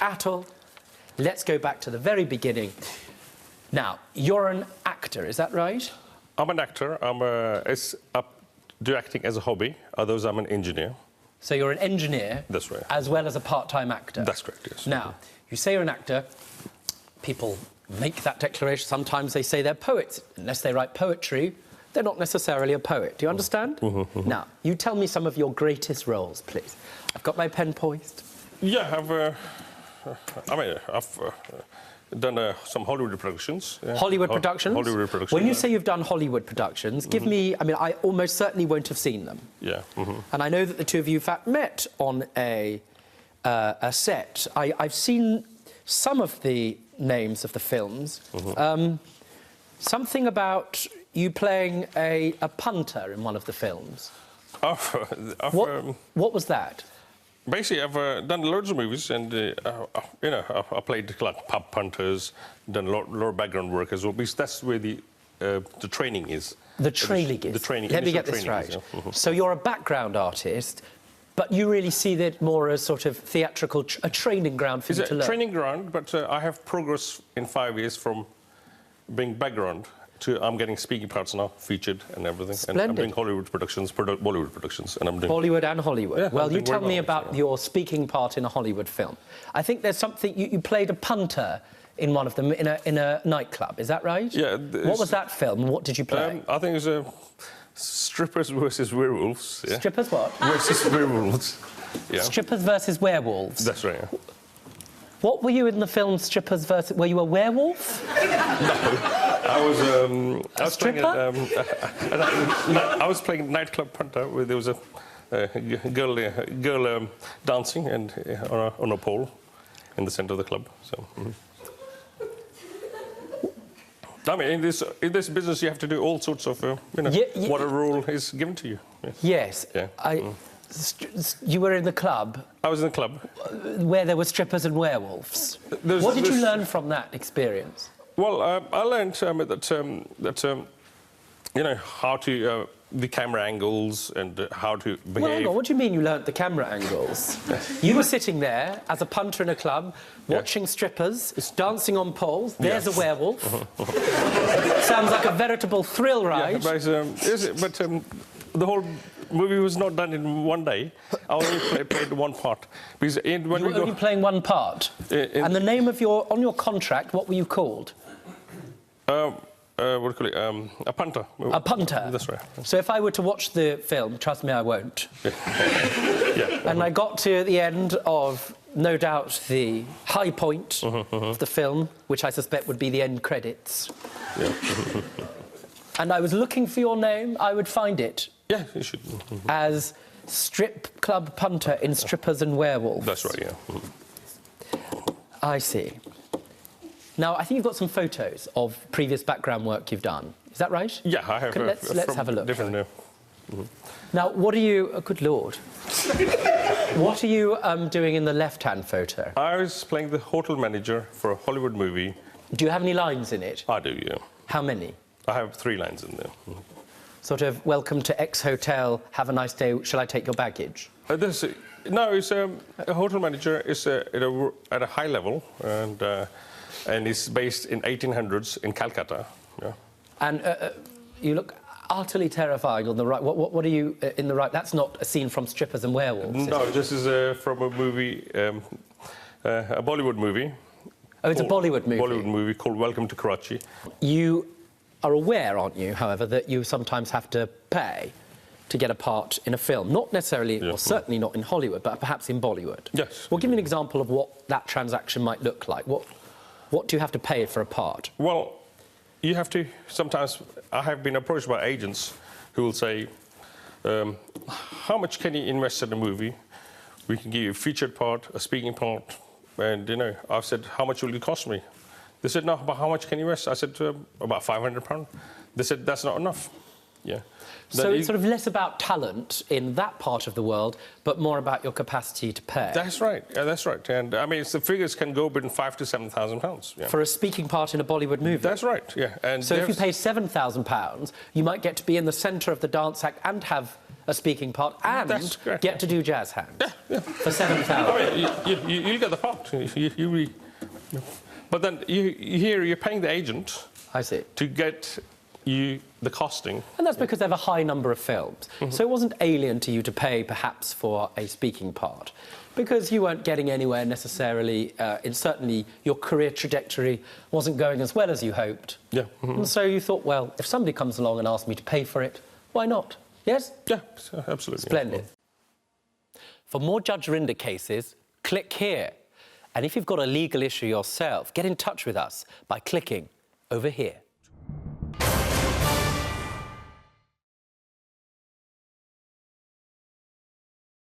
at all. Let's go back to the very beginning. Now, you're an actor, is that right? I'm an actor. I do acting as a hobby. Otherwise, I'm an engineer. So you're an engineer. That's right. As well as a part-time actor. That's correct, yes. Now, you say you're an actor. People make that declaration. Sometimes they say they're poets. Unless they write poetry, they're not necessarily a poet. Do you understand? Now, you tell me some of your greatest roles, please. I've got my pen poised. Yeah, I've done some Hollywood productions. Yeah. Hollywood productions? Hollywood productions. When you say you've done Hollywood productions, give me... I mean, I almost certainly won't have seen them. Yeah. And I know that the two of you, in fact, met on a set. I've seen some of the names of the films. Something about you playing a punter in one of the films. What was that? Basically, I've done loads of movies, and I played like pub punters, done a lot of background work as well. Because that's where the training is. The training is. The training. Let me get this right. So you're a background artist, but you really see that more as sort of theatrical, a training ground for you to learn. It's a training ground, but I have progressed in 5 years from being background to I'm getting speaking parts now, featured and everything. Splendid. And I'm doing Hollywood productions, Bollywood productions, and I'm doing... Bollywood and Hollywood. Yeah, well, you tell me about your speaking part in a Hollywood film. I think there's something... You played a punter in one of them in a nightclub, is that right? Yeah. What was that film? What did you play? I think it was strippers versus werewolves. Yeah? Strippers what? Versus werewolves. Yeah. Strippers versus werewolves? That's right, yeah. What were you in the film Strippers versus... Were you a werewolf? No. I was stripper? I was playing nightclub punter where there was a girl dancing and on a pole in the centre of the club. So, I mean, in this business, you have to do all sorts of what a role is given to you. Yeah. Yes. Yeah. You were in the club. I was in the club where there were strippers and werewolves. What did you learn from that experience? Well, I learned that you know how to the camera angles and how to behave. Well, hang on. What do you mean you learnt the camera angles? You were sitting there as a punter in a club, watching strippers dancing on poles. There's a werewolf. Sounds like a veritable thrill ride. Yeah, but the whole movie was not done in one day. I only played one part. Because when you were only playing one part. And the name of on your contract, what were you called? What do you call it? A punter. A punter? That's right. So if I were to watch the film, trust me, I won't. Yeah. And I got to the end of, no doubt, the high point of the film, which I suspect would be the end credits. Yeah. And I was looking for your name, I would find it. Yeah, you should. As strip club punter in Strippers and Werewolves. That's right, yeah. I see. Now, I think you've got some photos of previous background work you've done. Is that right? Yeah, I have. Let's have a look. Different. Now, what are you... Oh, good Lord. What are you doing in the left-hand photo? I was playing the hotel manager for a Hollywood movie. Do you have any lines in it? I do, yeah. How many? I have 3 lines in there. Sort of, welcome to X Hotel, have a nice day, shall I take your baggage? No, it's a hotel manager is at a high level, and it's based in 1800s in Calcutta. Yeah. And you look utterly terrifying on the right. What are you in the right? That's not a scene from Strippers and Werewolves. No, this is from a movie, a Bollywood movie. Oh, it's a Bollywood movie? Bollywood movie called Welcome to Karachi. You are aware, aren't you, however, that you sometimes have to pay to get a part in a film? Not necessarily, or certainly not in Hollywood, but perhaps in Bollywood. Yes. Well, give me an example of what that transaction might look like. What do you have to pay for a part? Well, you have to... Sometimes I have been approached by agents who will say, how much can you invest in a movie? We can give you a featured part, a speaking part, and, I've said, how much will it cost me? They said, no, but how much can you invest? I said, about £500. They said, that's not enough. Yeah. So it's sort of less about talent in that part of the world, but more about your capacity to pay. That's right. Yeah, that's right. And I mean, the figures can go between £5,000 to £7,000. Yeah. For a speaking part in a Bollywood movie. That's right. Yeah. And so if you pay £7,000, you might get to be in the centre of the dance act and have a speaking part and That's correct, get to do jazz hands for 7,000. I mean, you'll get the part. But then you're paying the agent I see. to get you the costing. And that's because they have a high number of films. So it wasn't alien to you to pay, perhaps, for a speaking part, because you weren't getting anywhere necessarily. Certainly, your career trajectory wasn't going as well as you hoped. Yeah. And so you thought, well, if somebody comes along and asks me to pay for it, why not? Yes? Yeah, absolutely. Splendid. For more Judge Rinder cases, click here. And if you've got a legal issue yourself, get in touch with us by clicking over here.